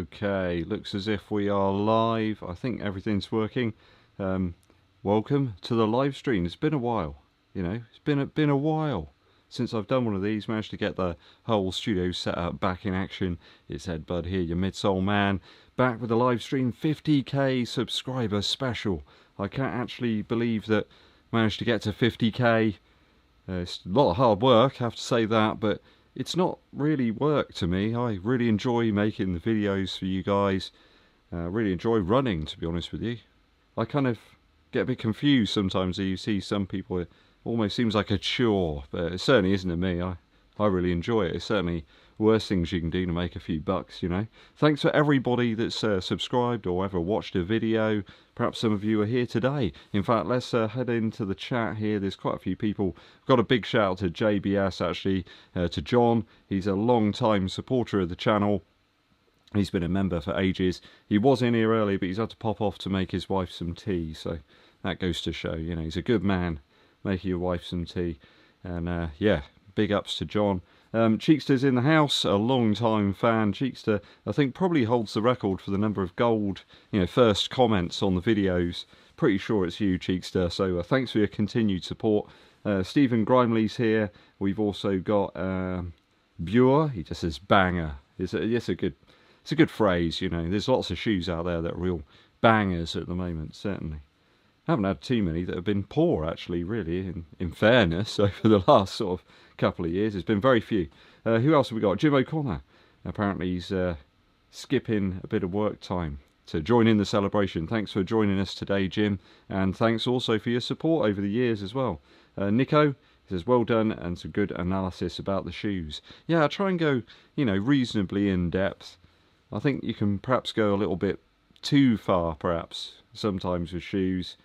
Okay, looks as if we are live. I think everything's working. Welcome to the live stream. It's been a while, you know, it's been a while since I've done one of these. Managed to get the whole studio set up back in action. It's Eddbud here, your mid-soul man, back with the live stream 50k subscriber special. I can't actually believe that I managed to get to 50k. It's a lot of hard work, I have to say that, but it's not really work to me. I really enjoy making the videos for you guys. Really enjoy running, to be honest with you. I kind of get a bit confused sometimes. You see some people, it almost seems like a chore, but it certainly isn't to me. I really enjoy it. It's certainly worse things you can do to make a few bucks, you know. Thanks for everybody that's subscribed or ever watched a video. Perhaps some of you are here today. In fact, let's head into the chat here. There's quite a few people. Got a big shout out to JBS, actually, to John. He's a long-time supporter of the channel. He's been a member for ages. He was in here early, but he's had to pop off to make his wife some tea. So that goes to show, you know, he's a good man making your wife some tea. And yeah, big ups to John. Cheekster's in the house, a long-time fan. Cheekster, I think, probably holds the record for the number of gold, you know, first comments on the videos. Pretty sure it's you, Cheekster. So thanks for your continued support. Stephen Grimley's here. We've also got Bure. He just says banger. It's a good phrase, you know. There's lots of shoes out there that are real bangers at the moment, certainly. I haven't had too many that have been poor, actually, really, in fairness, over the last sort of couple of years. There's been very few. Who else have we got? Jim O'Connor. Apparently he's skipping a bit of work time to join in the celebration. Thanks for joining us today, Jim, and thanks also for your support over the years as well. Nico says, well done, and some good analysis about the shoes. Yeah, I try and go, you know, reasonably in depth. I think you can perhaps go a little bit too far, perhaps, sometimes with shoes.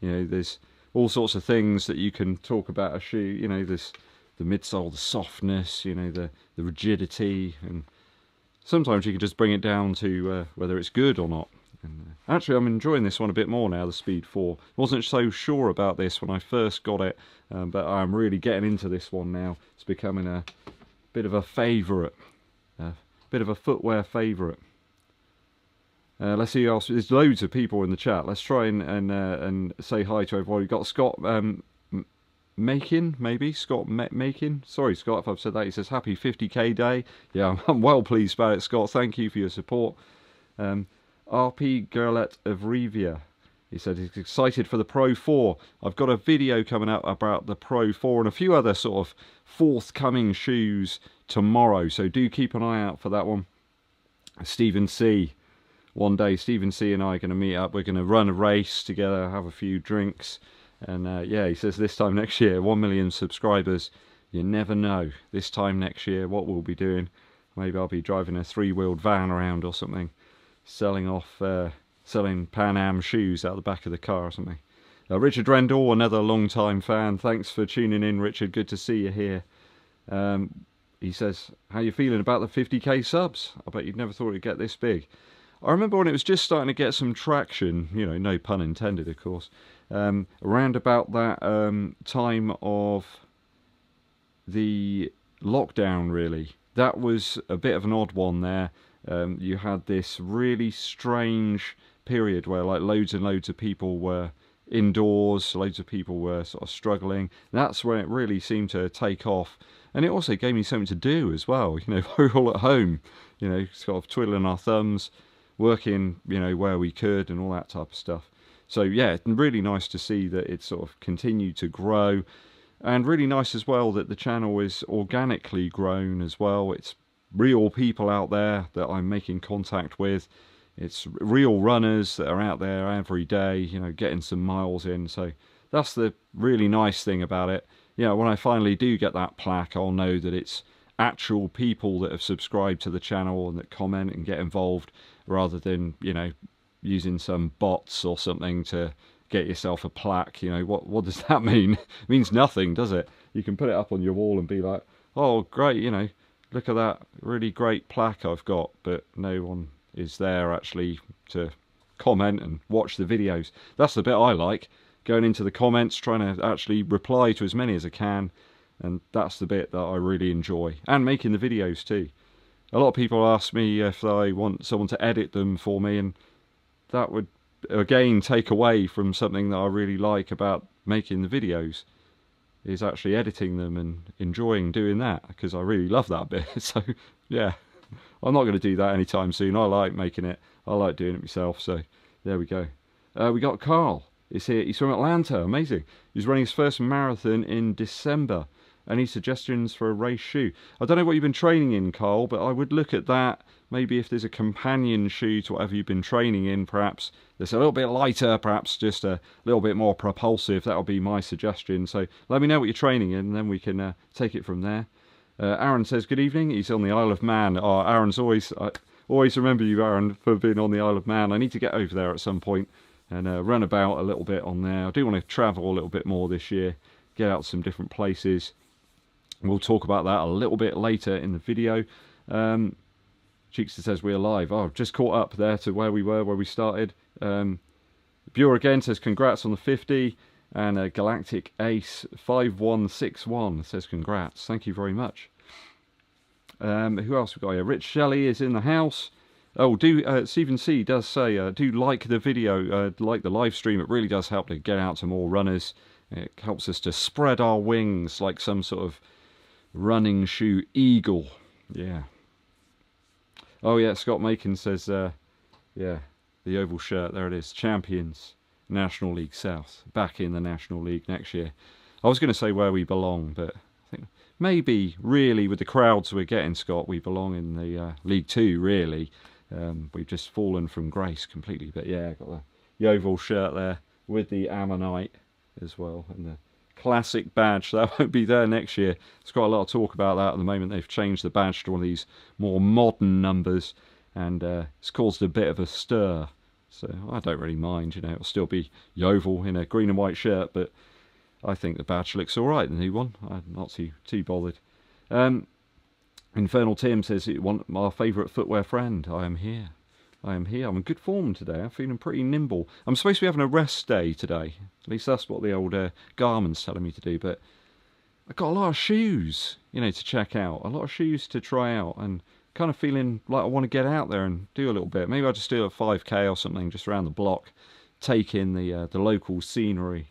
You know, there's all sorts of things that you can talk about a shoe. You know, there's the midsole, the softness, you know, the rigidity, and sometimes you can just bring it down to whether it's good or not. And, actually, I'm enjoying this one a bit more now, the Speed 4. Wasn't so sure about this when I first got it, but I'm really getting into this one now. It's becoming a bit of a favourite, a bit of a footwear favourite. Let's see who else. There's loads of people in the chat. Let's try and say hi to everyone. We've got Scott Makin, maybe? Scott Makin? Sorry, Scott, if I've said that. He says, happy 50k day. Yeah, I'm well pleased about it, Scott. Thank you for your support. RP Gerlet of Revia. He said he's excited for the Pro 4. I've got a video coming out about the Pro 4 and a few other sort of forthcoming shoes tomorrow. So do keep an eye out for that one. Stephen C. One day, Stephen C and I are going to meet up. We're going to run a race together, have a few drinks. And yeah, he says this time next year, 1 million subscribers. You never know. This time next year, what we'll be doing. Maybe I'll be driving a 3-wheeled van around or something. Selling Pan Am shoes out the back of the car or something. Richard Rendell, another long-time fan. Thanks for tuning in, Richard. Good to see you here. He says, how you feeling about the 50k subs? I bet you'd never thought it'd get this big. I remember when it was just starting to get some traction, you know, no pun intended, of course, around about that time of the lockdown, really. That was a bit of an odd one there. You had this really strange period where like loads and loads of people were indoors, loads of people were sort of struggling. That's where it really seemed to take off. And it also gave me something to do as well. You know, we were all at home, you know, sort of twiddling our thumbs, working, you know, where we could and all that type of stuff. So yeah, it's really nice to see that it's sort of continued to grow, and really nice as well that the channel is organically grown as well. It's real people out there that I'm making contact with. It's real runners that are out there every day, you know, getting some miles in. So that's the really nice thing about it. You know, when I finally do get that plaque, I'll know that it's actual people that have subscribed to the channel and that comment and get involved, rather than, you know, using some bots or something to get yourself a plaque. You know, what does that mean? It means nothing, does it? You can put it up on your wall and be like, oh great, you know, look at that really great plaque I've got, but no one is there actually to comment and watch the videos. That's the bit I like, going into the comments, trying to actually reply to as many as I can, and that's the bit that I really enjoy, and making the videos too. a lot of people ask me if I want someone to edit them for me, and that would again take away from something that I really like about making the videos, is actually editing them and enjoying doing that, because I really love that bit. So yeah, I'm not going to do that anytime soon. I like making it, I like doing it myself. So there we go. We got Carl. He's here. He's from Atlanta. Amazing. He's running his first marathon in December. Any suggestions for a race shoe? I don't know what you've been training in, Carl, but I would look at that. Maybe if there's a companion shoe to whatever you've been training in, perhaps that's a little bit lighter, perhaps just a little bit more propulsive. That'll be my suggestion. So let me know what you're training in, and then we can take it from there. Aaron says, good evening. He's on the Isle of Man. Oh, Aaron's always... I always remember you, Aaron, for being on the Isle of Man. I need to get over there at some point and run about a little bit on there. I do want to travel a little bit more this year, get out to some different places. We'll talk about that a little bit later in the video. Cheekster says we're live. Oh, just caught up there to where we were, where we started. Bure again says congrats on the 50. And Galactic Ace 5161 says congrats. Thank you very much. Who else we got here? Rich Shelley is in the house. Oh, Stephen C does say, do like the video, like the live stream. It really does help to get out to more runners. It helps us to spread our wings like some sort of running shoe eagle. Yeah. Oh yeah, Scott Macon says, yeah, the oval shirt, there it is. Champions, National League South, back in the National League next year. I was going to say where we belong, but I think maybe really with the crowds we're getting, Scott, we belong in the League 2, really. We've just fallen from grace completely. But yeah, got the oval shirt there with the Ammonite as well, and the classic badge that won't be there next year. There's quite a lot of talk about that at the moment. They've changed the badge to one of these more modern numbers, and it's caused a bit of a stir. So I don't really mind, you know, it'll still be Yeovil in a green and white shirt, but I think the badge looks all right, the new one. I'm not too bothered. Infernal Tim says, my favourite footwear friend. I am here. I am here. I'm in good form today. I'm feeling pretty nimble. I'm supposed to be having a rest day today. At least that's what the old Garmin's telling me to do. But I've got a lot of shoes, you know, to check out. A lot of shoes to try out. And kind of feeling like I want to get out there and do a little bit. Maybe I'll just do a 5K or something just around the block. Take in the local scenery.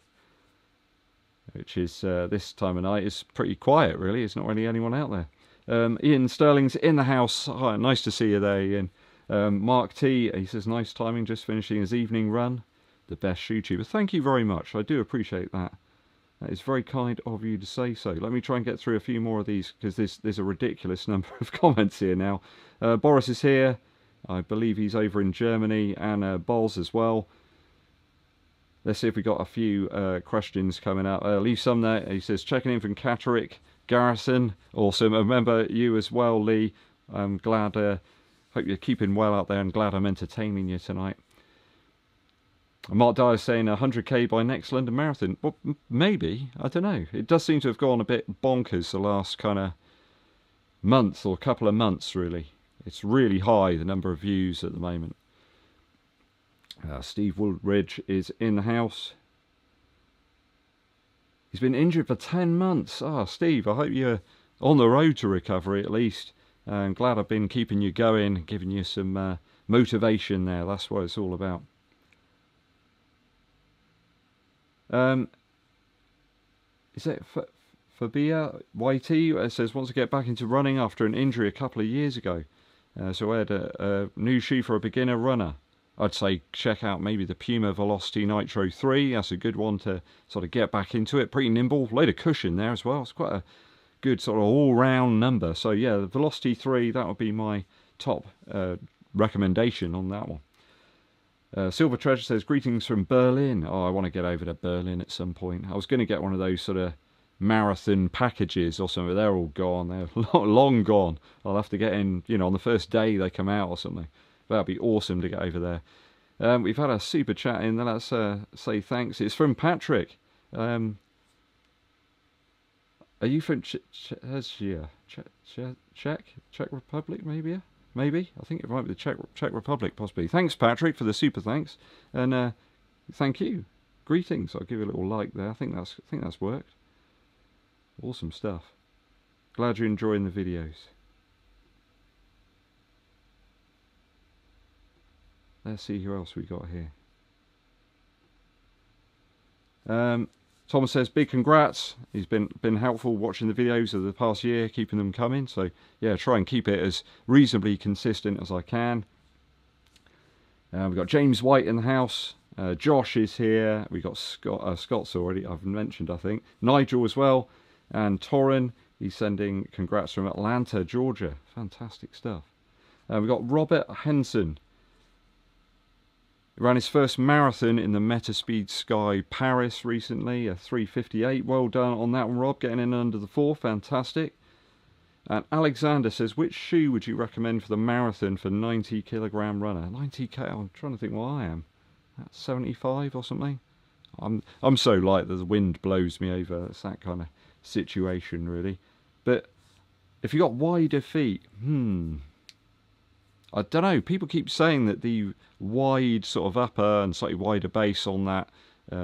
Which is, this time of night, is pretty quiet, really. There's not really anyone out there. Ian Sterling's in the house. Hi, nice to see you there, Ian. Mark T, he says, nice timing, just finishing his evening run. The best YouTuber. Thank you very much. I do appreciate that. That is very kind of you to say so. Let me try and get through a few more of these, because there's a ridiculous number of comments here now. Boris is here. I believe he's over in Germany, and Boz as well. Let's see if we got a few questions coming up. Leave some there. He says, checking in from Catterick Garrison. Awesome. I remember you as well, Lee. I'm glad, hope you're keeping well out there, and glad I'm entertaining you tonight. Mark Dyer saying 100k by next London Marathon. Well, maybe. I don't know. It does seem to have gone a bit bonkers the last kind of month or couple of months, really. It's really high, the number of views at the moment. Steve Woolridge is in the house. He's been injured for 10 months. Ah, Steve, I hope you're on the road to recovery at least. I'm glad I've been keeping you going, giving you some motivation there. That's what it's all about. Is it Fabia YT? It says, wants to get back into running after an injury a couple of years ago. So I had a new shoe for a beginner runner. I'd say check out maybe the Puma Velocity Nitro 3. That's a good one to sort of get back into it. Pretty nimble, load of cushion there as well. It's quite a good sort of all-round number. So yeah, the Velocity 3, that would be my top recommendation on that one. Silver Treasure says, greetings from Berlin. Oh, I want to get over to Berlin at some point. I was going to get one of those sort of marathon packages or something. They're all gone. They're long gone. I'll have to get in, you know, on the first day they come out or something. That'd be awesome to get over there. We've had a super chat in. Let's say thanks. It's from Patrick. Are you from Czech Republic? Maybe. Maybe. I think it might be the Czech Republic, possibly. Thanks, Patrick, for the super thanks, and thank you. Greetings. I'll give you a little like there. I think that's worked. Awesome stuff. Glad you're enjoying the videos. Let's see who else we got here. Thomas says, big congrats. He's been helpful watching the videos of the past year, keeping them coming. So yeah, try and keep it as reasonably consistent as I can. We've got James White in the house. Josh is here. We've got Scott's already, I've mentioned, I think. Nigel as well. And Torrin, he's sending congrats from Atlanta, Georgia. Fantastic stuff. We've got Robert Henson. He ran his first marathon in the Metaspeed Sky Paris recently, a 3:58. Well done on that one, Rob, getting in under the 4. Fantastic. And Alexander says, which shoe would you recommend for the marathon for 90-kilogram runner? 90k, I'm trying to think what I am. That's 75 or something. I'm so light that the wind blows me over. It's that kind of situation, really. But if you've got wider feet, I don't know. People keep saying that the wide sort of upper and slightly wider base on that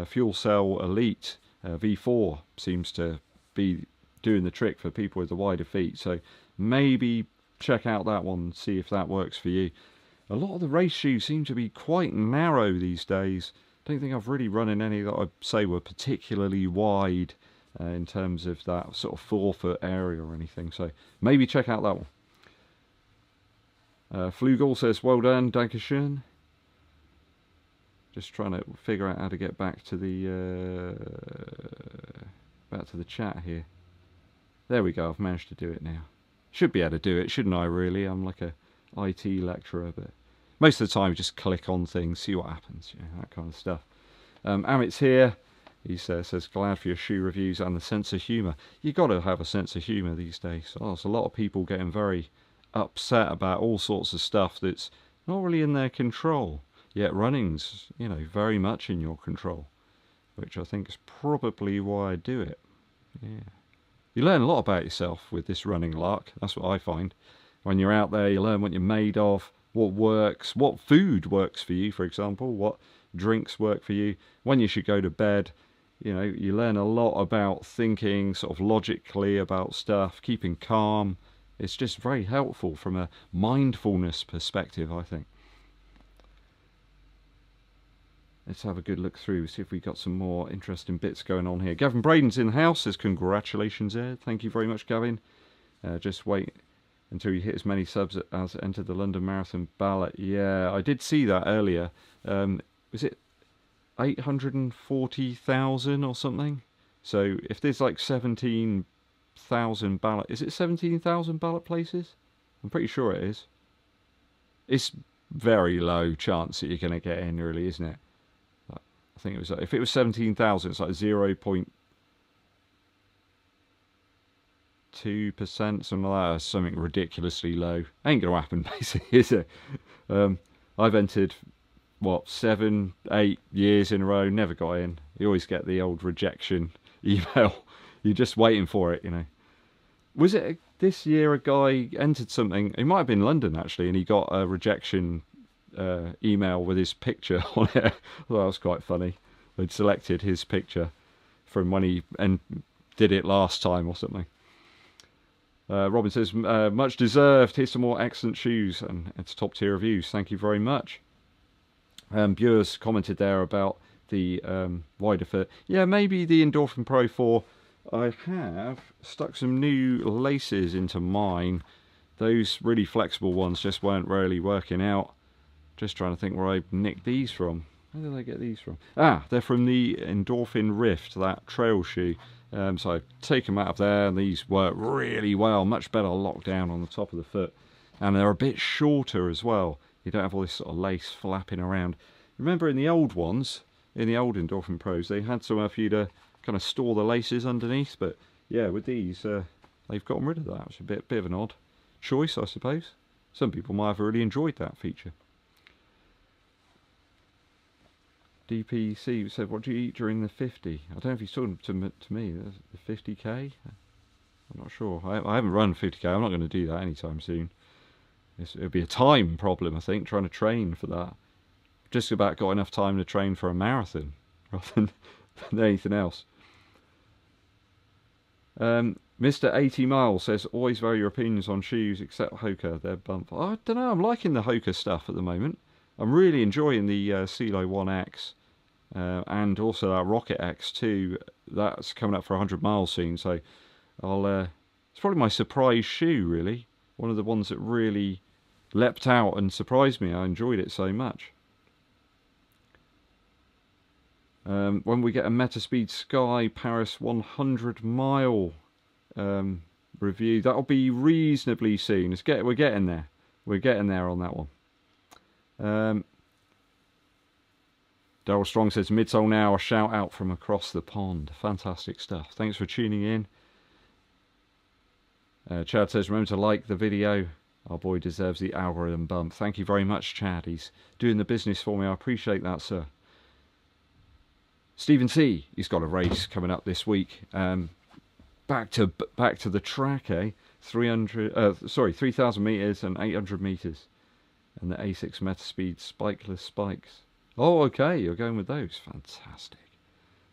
Fuel Cell Elite V4 seems to be doing the trick for people with the wider feet. So maybe check out that one and see if that works for you. A lot of the race shoes seem to be quite narrow these days. I don't think I've really run in any that I'd say were particularly wide in terms of that sort of forefoot area or anything. So maybe check out that one. Flugel says, well done, Dankeschön. Just trying to figure out how to get back to the chat here. There we go, I've managed to do it now. Should be able to do it, shouldn't I, really? I'm like a IT lecturer, but most of the time just click on things, see what happens, you know, that kind of stuff. Amit's here. He says, glad for your shoe reviews and the sense of humour. You got to have a sense of humour these days. Oh, there's a lot of people getting very upset about all sorts of stuff that's not really in their control. Yet running's, you know, very much in your control, which I think is probably why I do it. Yeah. You learn a lot about yourself with this running lark. That's what I find. When you're out there, you learn what you're made of, what works, what food works for you, for example, what drinks work for you, when you should go to bed. You know, you learn a lot about thinking sort of logically about stuff, keeping calm. It's just very helpful from a mindfulness perspective, I think. Let's have a good look through, see if we got some more interesting bits going on here. Gavin Braden's in the house, says congratulations there. Thank you very much, Gavin. Just wait until you hit as many subs as entered the London Marathon ballot. Yeah, I did see that earlier. Was it 840,000 or something? So if there's like 17,000 ballot, is it 17,000 ballot places? I'm pretty sure it is. It's very low chance that you're going to get in, really, isn't it? I think it was, if it was 17,000, it's like 0.2%, something like that, something ridiculously low. Ain't going to happen, basically, is it? I've entered, what, 7, 8 years in a row, never got in. You always get the old rejection email. You're just waiting for it, you know. Was it this year a guy entered something, it might have been London actually, and he got a rejection email with his picture on it. Well, that was quite funny. They'd selected his picture from when he did it last time or something. Robin says, much deserved. Here's some more excellent shoes, and it's top tier reviews. Thank you very much. Bures commented there about the wider fit. Yeah, maybe the Endorphin Pro 4. I have stuck some new laces into mine. Those really flexible ones just weren't really working out. Just trying to think where I nicked these from. Where did I get these from? Ah, they're from the Endorphin Rift, that trail shoe. So I take them out of there, and these work really well. Much better lockdown on the top of the foot. And they're a bit shorter as well. You don't have all this sort of lace flapping around. Remember in the old ones, in the old Endorphin Pros, they had somewhere for you to kind of store the laces underneath. But yeah, with these, they've gotten rid of that. It's a bit of an odd choice, I suppose. Some people might have really enjoyed that feature. DPC said, what do you eat during the 50? I don't know if he's talking to me, the 50K? I'm not sure. I haven't run 50K. I'm not going to do that anytime soon. It'll be a time problem, I think, trying to train for that. Just about got enough time to train for a marathon rather than anything else. Mr. 80 Miles says, always value your opinions on shoes except Hoka. They're bump. I don't know. I'm liking the Hoka stuff at the moment. I'm really enjoying the CeeLo 1X and also that Rocket X2. That's coming up for 100 miles soon, so it's probably my surprise shoe, really. One of the ones that really leapt out and surprised me. I enjoyed it so much. When we get a Metaspeed Sky Paris 100 mile review, that'll be reasonably soon. We're getting there. We're getting there on that one. Daryl Strong says, midsole now, a shout out from across the pond. Fantastic stuff. Thanks for tuning in. Chad says, remember to like the video. Our boy deserves the algorithm bump. Thank you very much, Chad. He's doing the business for me. I appreciate that, sir. Stephen C, he's got a race coming up this week. Back to the track, eh? 3,000 meters and 800 meters, and the Asics Metaspeed spikeless spikes. Oh, okay, you're going with those. Fantastic.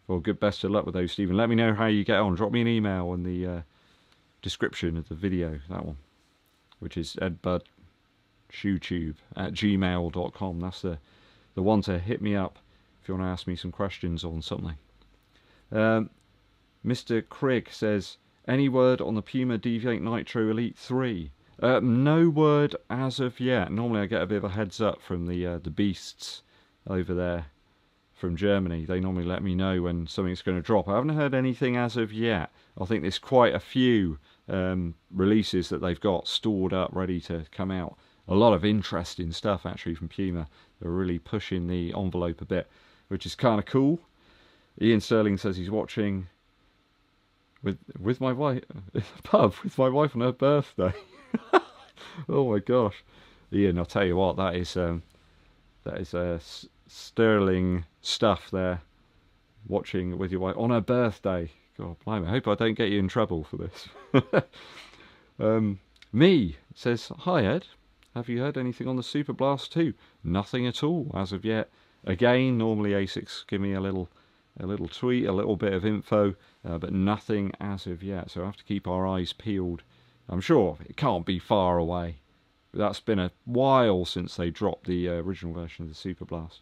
Well, best of luck with those, Stephen. Let me know how you get on. Drop me an email in the description of the video, that one, which is eddbudshoetube@gmail.com. That's the one to hit me up if you want to ask me some questions on something. Mr. Craig says, any word on the Puma Deviate Nitro Elite 3? No word as of yet. Normally I get a bit of a heads up from the beasts over there from Germany. They normally let me know when something's going to drop. I haven't heard anything as of yet. I think there's quite a few releases that they've got stored up ready to come out. A lot of interesting stuff actually from Puma. They're really pushing the envelope a bit, which is kind of cool. Ian Sterling says he's watching with my wife in the pub with my wife on her birthday. Oh my gosh, Ian! I'll tell you what, that is sterling stuff there. Watching with your wife on her birthday. God blimey! I hope I don't get you in trouble for this. Me says, hi Ed. Have you heard anything on the Super Blast 2? Nothing at all as of yet. Again, normally ASICs give me a little tweet, a little bit of info, but nothing as of yet. So I have to keep our eyes peeled. I'm sure it can't be far away. That's been a while since they dropped the original version of the Super Blast.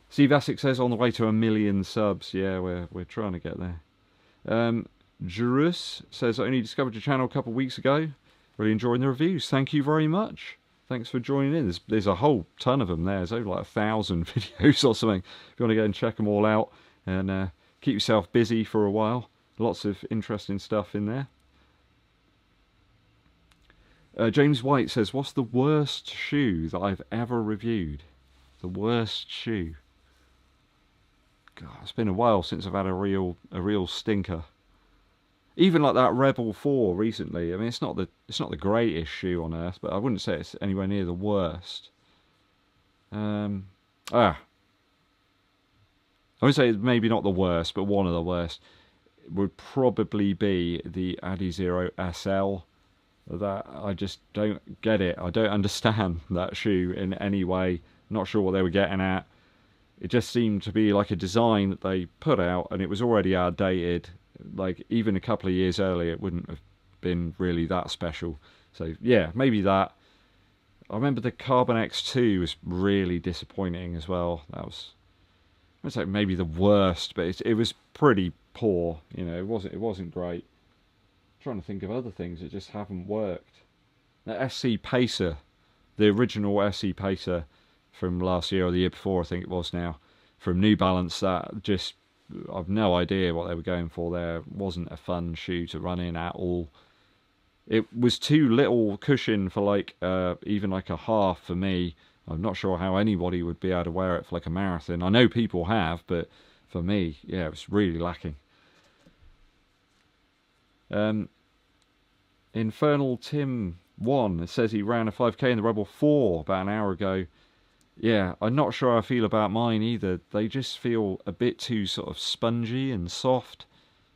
Steve Asic says on the way to 1 million subs. Yeah, we're trying to get there. Jerus says, I only discovered your channel a couple of weeks ago. Really enjoying the reviews. Thank you very much. Thanks for joining in. There's a whole ton of them there. There's over like 1,000 videos or something. If you want to go and check them all out and keep yourself busy for a while. Lots of interesting stuff in there. James White says, what's the worst shoe that I've ever reviewed? The worst shoe. God, it's been a while since I've had a real stinker. Even like that Rebel 4 recently. I mean, it's not the greatest shoe on earth, but I wouldn't say it's anywhere near the worst. I would say maybe not the worst, but one of the worst would probably be the Adizero SL. That I just don't get it. I don't understand that shoe in any way. Not sure what they were getting at. It just seemed to be like a design that they put out and it was already outdated. Like even a couple of years earlier it wouldn't have been really that special. So yeah, maybe that. I remember the Carbon X2 was really disappointing as well. That was, I would say maybe the worst, but it was pretty poor. You know, it wasn't great. I'm trying to think of other things that just haven't worked. The SC Pacer, the original SC Pacer from last year or the year before, I think it was now, from New Balance, that just, I've no idea what they were going for there. It wasn't a fun shoe to run in at all. It was too little cushion for like even like a half for me. I'm not sure how anybody would be able to wear it for like a marathon. I know people have, but for me, yeah, it was really lacking. Infernal Tim 1, it says he ran a 5k in the Rebel 4 about an hour ago. Yeah, I'm not sure how I feel about mine either. They just feel a bit too sort of spongy and soft.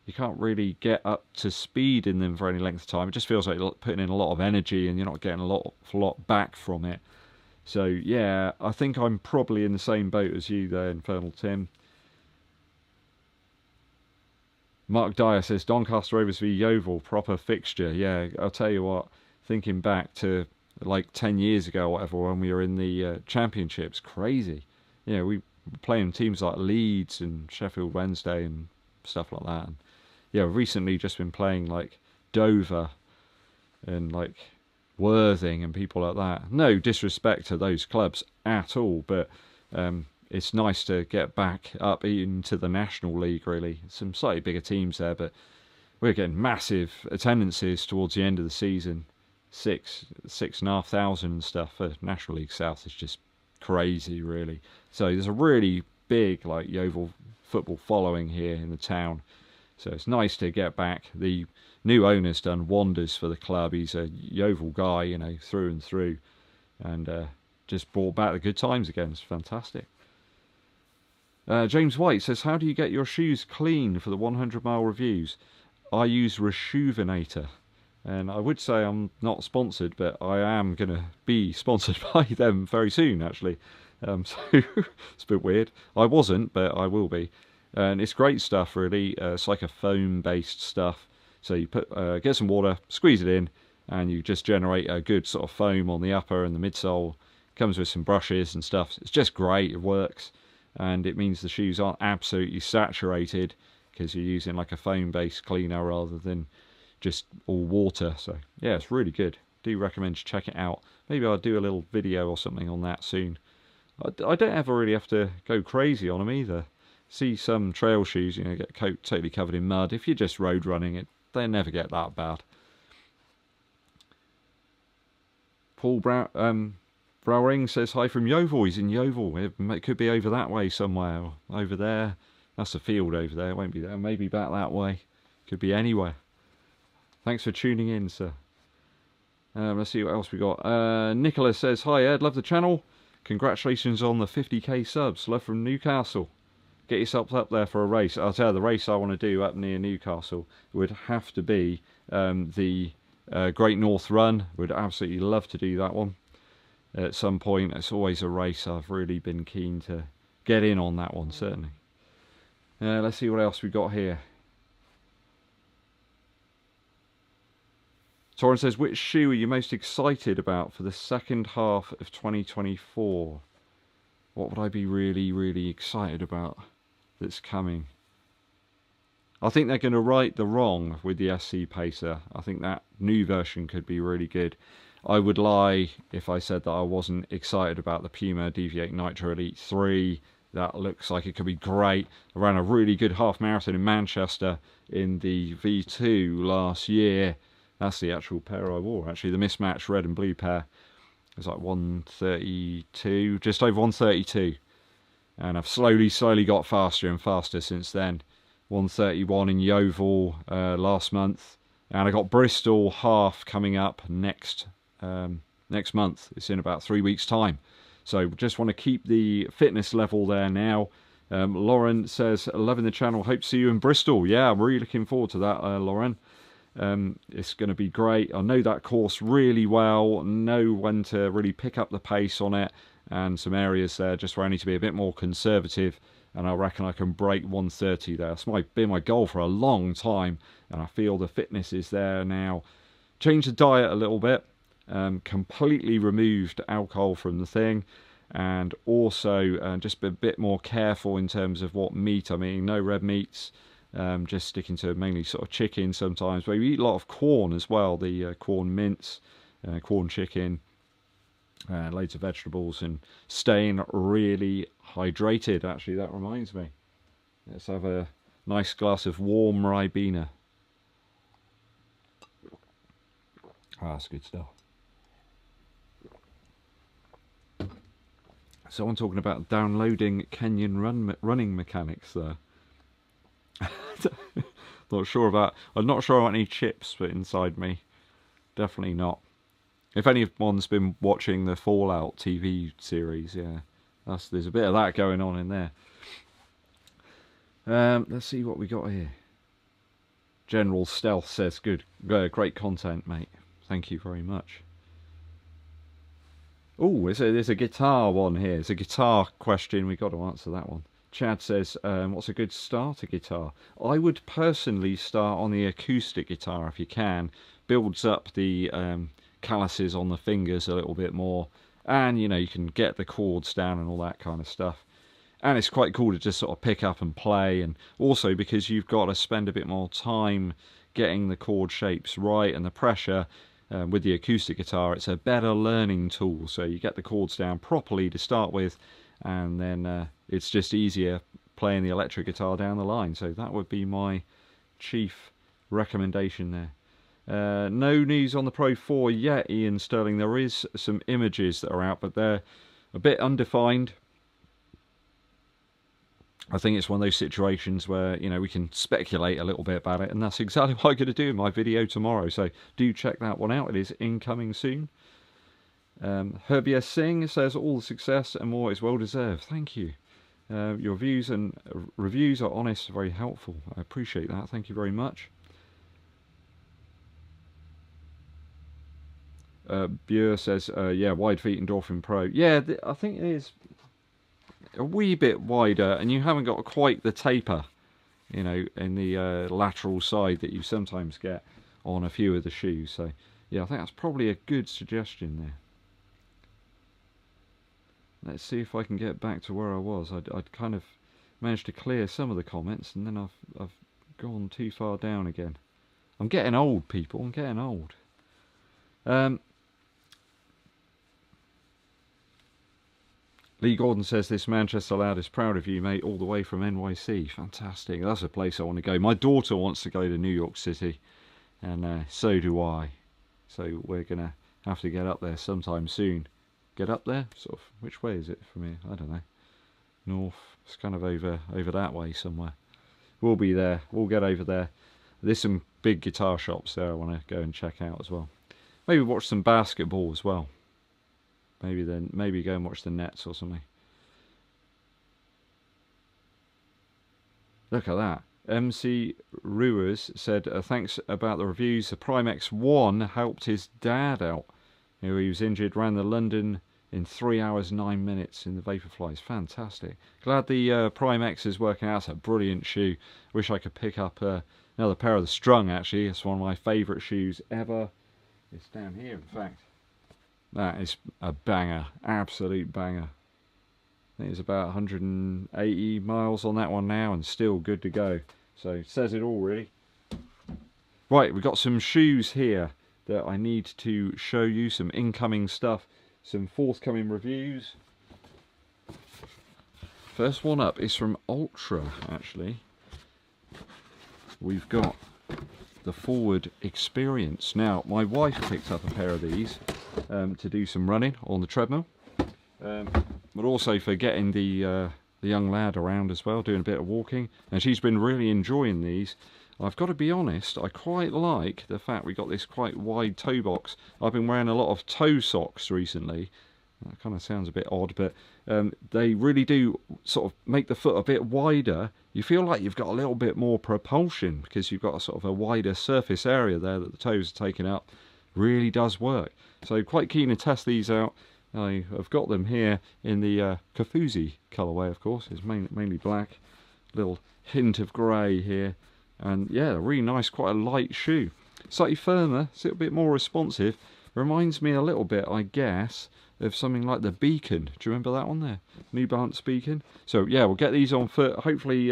You can't really get up to speed in them for any length of time. It just feels like you're putting in a lot of energy and you're not getting a lot back from it. So yeah, I think I'm probably in the same boat as you there, Infernal Tim. Mark Dyer says, Doncaster Rovers v Yeovil, proper fixture. Yeah, I'll tell you what, thinking back to like 10 years ago or whatever, when we were in the championships. Crazy. You know, we were playing teams like Leeds and Sheffield Wednesday and stuff like that. And yeah, recently just been playing like Dover and like Worthing and people like that. No disrespect to those clubs at all, but it's nice to get back up into the National League, really. Some slightly bigger teams there, but we're getting massive attendances towards the end of the season. 6,500 and stuff for National League South is just crazy, really. So there's a really big like Yeovil football following here in the town. So it's nice to get back. The new owner's done wonders for the club. He's a Yeovil guy, you know, through and through, and just brought back the good times again. It's fantastic. James White says, how do you get your shoes clean for the 100-mile reviews? I use Reshoevnator. And I would say I'm not sponsored, but I am going to be sponsored by them very soon, actually. So it's a bit weird. I wasn't, but I will be. And it's great stuff, really. It's like a foam-based stuff. So you put get some water, squeeze it in, and you just generate a good sort of foam on the upper and the midsole. Comes with some brushes and stuff. It's just great. It works. And it means the shoes aren't absolutely saturated because you're using like a foam-based cleaner rather than just all water. So yeah, it's really good. Do recommend you check it out. Maybe I'll do a little video or something on that soon. I don't ever really have to go crazy on them either. See some trail shoes, you know, get totally covered in mud. If you're just road running, they never get that bad. Paul Browering says hi from Yeovil. He's in Yeovil. It could be over that way somewhere, or over there. That's a field over there. It won't be there. Maybe back that way. Could be anywhere. Thanks for tuning in, sir. Let's see what else we got. Nicholas says, hi Ed, love the channel. Congratulations on the 50k subs. Love from Newcastle. Get yourself up there for a race. I'll tell you, the race I want to do up near Newcastle would have to be the Great North Run. Would absolutely love to do that one at some point. It's always a race I've really been keen to get in on, that one, certainly. Let's see what else we got here. Torren says, which shoe are you most excited about for the second half of 2024? What would I be really, really excited about that's coming? I think they're going to right the wrong with the SC Pacer. I think that new version could be really good. I would lie if I said that I wasn't excited about the Puma Deviate Nitro Elite 3. That looks like it could be great. I ran a really good half marathon in Manchester in the V2 last year. That's the actual pair I wore, actually, the mismatched red and blue pair. It was like 132, just over 132. And I've slowly got faster and faster since then. 131 in Yeovil last month. And I got Bristol half coming up next month. It's in about 3 weeks' time. So just want to keep the fitness level there now. Lauren says, loving the channel, hope to see you in Bristol. Yeah, I'm really looking forward to that, Lauren. It's going to be great. I know that course really well, know when to really pick up the pace on it, and some areas there just where I need to be a bit more conservative, and I reckon I can break 130 there. That's been my goal for a long time, and I feel the fitness is there now. Changed the diet a little bit, completely removed alcohol from the thing, and also just be a bit more careful in terms of what meat I'm eating. No red meats. Just sticking to mainly sort of chicken sometimes, but we eat a lot of corn as well, the corn mince, corn chicken, loads of vegetables, and staying really hydrated. Actually, that reminds me, let's have a nice glass of warm Ribena. That's good stuff. So I'm talking about downloading Kenyan running mechanics there. Not sure about. I'm not sure I want any chips inside me. Definitely not. If anyone's been watching the Fallout TV series, yeah, there's a bit of that going on in there. Let's see what we got here. General Stealth says, good, great content, mate. Thank you very much. Oh, there's a guitar one here. It's a guitar question. We've got to answer that one. Chad says, what's a good starter guitar? I would personally start on the acoustic guitar if you can. Builds up the calluses on the fingers a little bit more, and you know, you can get the chords down and all that kind of stuff. And it's quite cool to just sort of pick up and play, and also because you've got to spend a bit more time getting the chord shapes right and the pressure. With the acoustic guitar, it's a better learning tool, so you get the chords down properly to start with, and then it's just easier playing the electric guitar down the line. So that would be my chief recommendation there. No news on the Pro 4 yet, Ian Sterling. There is some images that are out, but they're a bit undefined. I think it's one of those situations where, you know, we can speculate a little bit about it, and that's exactly what I'm going to do in my video tomorrow, so do check that one out. It is incoming soon. Herbia Singh says, all the success and more is well deserved. Thank you. Your views and reviews are honest, very helpful. I appreciate that. Thank you very much. Bure says, yeah, wide feet Endorphin Pro. Yeah, I think it is a wee bit wider, and you haven't got quite the taper, you know, in the lateral side that you sometimes get on a few of the shoes. So yeah, I think that's probably a good suggestion there. Let's see if I can get back to where I was. I'd kind of managed to clear some of the comments, and then I've gone too far down again. I'm getting old, people. I'm getting old. Lee Gordon says, this Manchester lad is proud of you, mate, all the way from NYC. Fantastic. That's a place I want to go. My daughter wants to go to New York City, and so do I. So we're going to have to get up there sometime soon. Get up there? Sort of, which way is it from here? I don't know. North. It's kind of over that way somewhere. We'll be there. We'll get over there. There's some big guitar shops there I want to go and check out as well. Maybe watch some basketball as well. Maybe go and watch the Nets or something. Look at that. MC Ruers said, thanks about the reviews. The Prime X1 helped his dad out. You know, he was injured, ran the London in 3 hours 9 minutes in the Vaporflies. Fantastic. Glad the Prime X is working out. It's a brilliant shoe. Wish I could pick up another pair of the Strung, actually. It's one of my favourite shoes ever. It's down here, in fact. That is a banger, absolute banger. I think it's about 180 miles on that one now, and still good to go. So it says it all, really. Right, we've got some shoes here that I need to show you, some incoming stuff, some forthcoming reviews. First one up is from Ultra, actually. We've got the Forward Experience. Now, my wife picked up a pair of these to do some running on the treadmill, but also for getting the young lad around as well, doing a bit of walking, and she's been really enjoying these. I've got to be honest, I quite like the fact we got this quite wide toe box. I've been wearing a lot of toe socks recently. That kind of sounds a bit odd, but they really do sort of make the foot a bit wider. You feel like you've got a little bit more propulsion because you've got a sort of a wider surface area there that the toes are taking up. Really does work. So quite keen to test these out. I've got them here in the Kafuzi colourway, of course. It's mainly black. Little hint of grey here. And yeah, really nice, quite a light shoe. Slightly firmer, it's a little bit more responsive. Reminds me a little bit, I guess, of something like the Beacon. Do you remember that one there? New Balance Beacon. So yeah, we'll get these on foot hopefully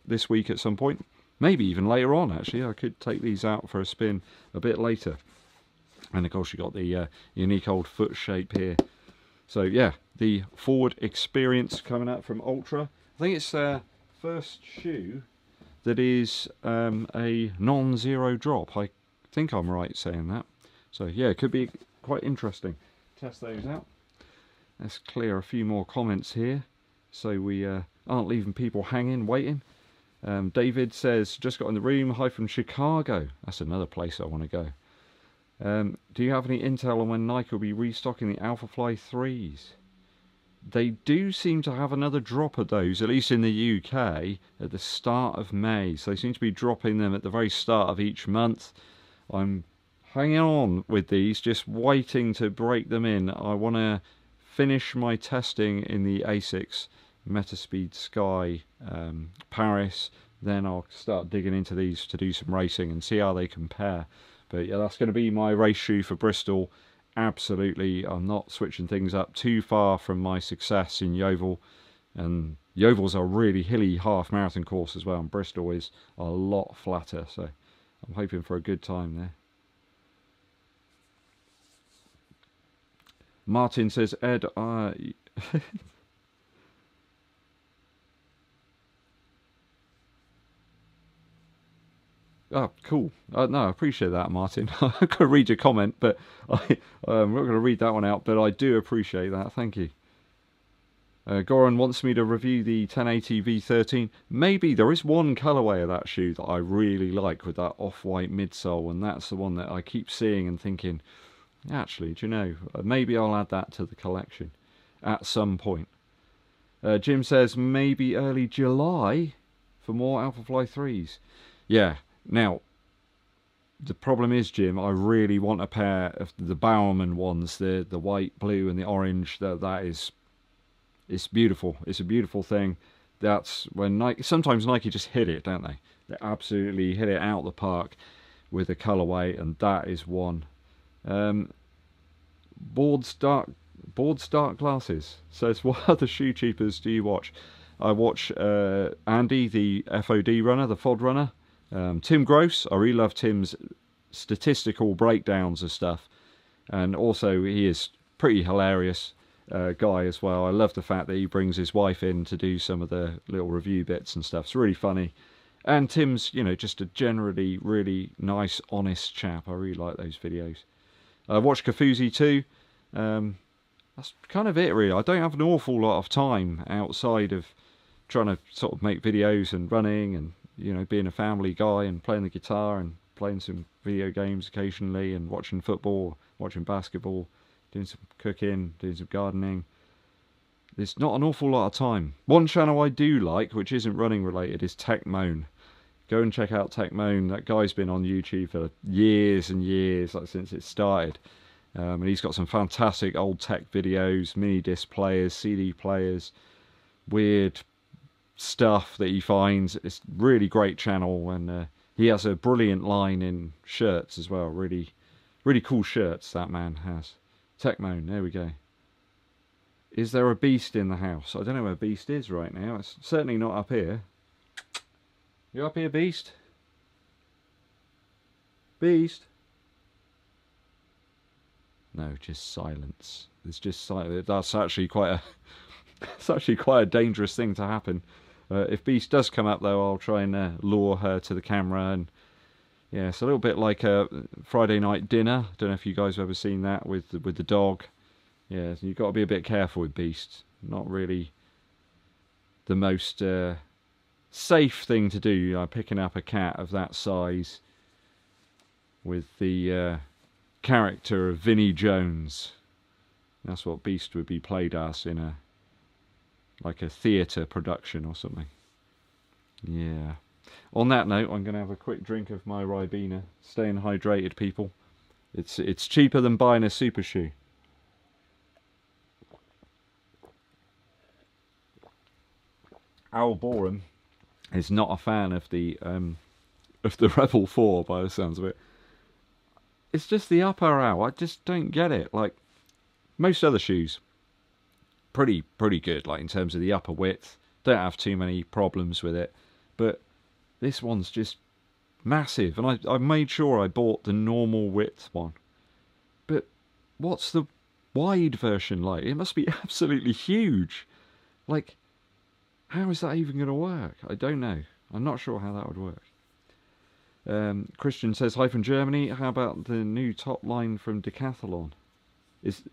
this week at some point. Maybe even later on, actually. I could take these out for a spin a bit later. And of course you got the unique old foot shape here. So yeah, the Forward Experience coming out from Ultra. I think it's their first shoe that is a non-zero drop. I think I'm right saying that. So yeah, it could be quite interesting. Test those out. Let's clear a few more comments here so we aren't leaving people hanging, waiting. David says, just got in the room, hi from Chicago. That's another place I want to go. Do you have any intel on when Nike will be restocking the Alphafly 3s? They do seem to have another drop of those, at least in the UK, at the start of May. So they seem to be dropping them at the very start of each month. I'm hanging on with these, just waiting to break them in. I want to finish my testing in the ASICS Metaspeed Sky Paris. Then I'll start digging into these to do some racing and see how they compare. But yeah, that's going to be my race shoe for Bristol. Absolutely, I'm not switching things up too far from my success in Yeovil. And Yeovil's a really hilly half marathon course as well, and Bristol is a lot flatter, so I'm hoping for a good time there. Martin says, Ed, oh, cool. No, I appreciate that, Martin. I'm going to read your comment, but I'm not going to read that one out, but I do appreciate that. Thank you. Goran wants me to review the 1080 V13. Maybe there is one colourway of that shoe that I really like with that off-white midsole, and that's the one that I keep seeing and thinking, actually, do you know, maybe I'll add that to the collection at some point. Jim says maybe early July for more Alphafly 3s. Yeah, now, the problem is, Jim, I really want a pair of the Bowerman ones, the white, blue and the orange. That is... It's beautiful. It's a beautiful thing. That's when Nike... Sometimes Nike just hit it, don't they? They absolutely hit it out the park with a colourway, and that is one. Boards Dark Glasses says, what other shoe cheapers do you watch? I watch Andy, the FOD runner, the FOD runner. Tim Gross. I really love Tim's statistical breakdowns of stuff. And also, he is pretty hilarious. Guy as well. I love the fact that he brings his wife in to do some of the little review bits and stuff. It's really funny. And Tim's, you know, just a generally really nice, honest chap. I really like those videos. I watch Kafuzi too. That's kind of it, really. I don't have an awful lot of time outside of trying to sort of make videos and running and, you know, being a family guy and playing the guitar and playing some video games occasionally and watching football, watching basketball, doing some cooking, doing some gardening. There's not an awful lot of time. One channel I do like, which isn't running related, is TechMoan. Go and check out TechMoan. That guy's been on YouTube for years and years, like since it started. And he's got some fantastic old tech videos, mini disc players, CD players, weird stuff that he finds. It's a really great channel, and he has a brilliant line in shirts as well. Really, really cool shirts that man has. TechMoan, there we go. Is there a beast in the house? I don't know where Beast is right now. It's certainly not up here. You up here, Beast? Beast? No, just silence. It's just silence. That's actually quite a... it's actually quite a dangerous thing to happen. If Beast does come up, though, I'll try and lure her to the camera. And yeah, it's a little bit like a Friday night dinner. Don't know if you guys have ever seen that with the dog. Yeah, you've got to be a bit careful with Beast. Not really the most safe thing to do, picking up a cat of that size with the character of Vinnie Jones. That's what Beast would be played as in a theatre production or something. Yeah. On that note, I'm going to have a quick drink of my Ribena. Staying hydrated, people. It's cheaper than buying a super shoe. Al Borum is not a fan of the Rebel 4 by the sounds of it. It's just the upper Al. I just don't get it. Like most other shoes, pretty good. Like in terms of the upper width, don't have too many problems with it. But this one's just massive, and I made sure I bought the normal width one. But what's the wide version like? It must be absolutely huge. Like, how is that even going to work? I don't know. I'm not sure how that would work. Christian says, hi from Germany. How about the new top line from Decathlon?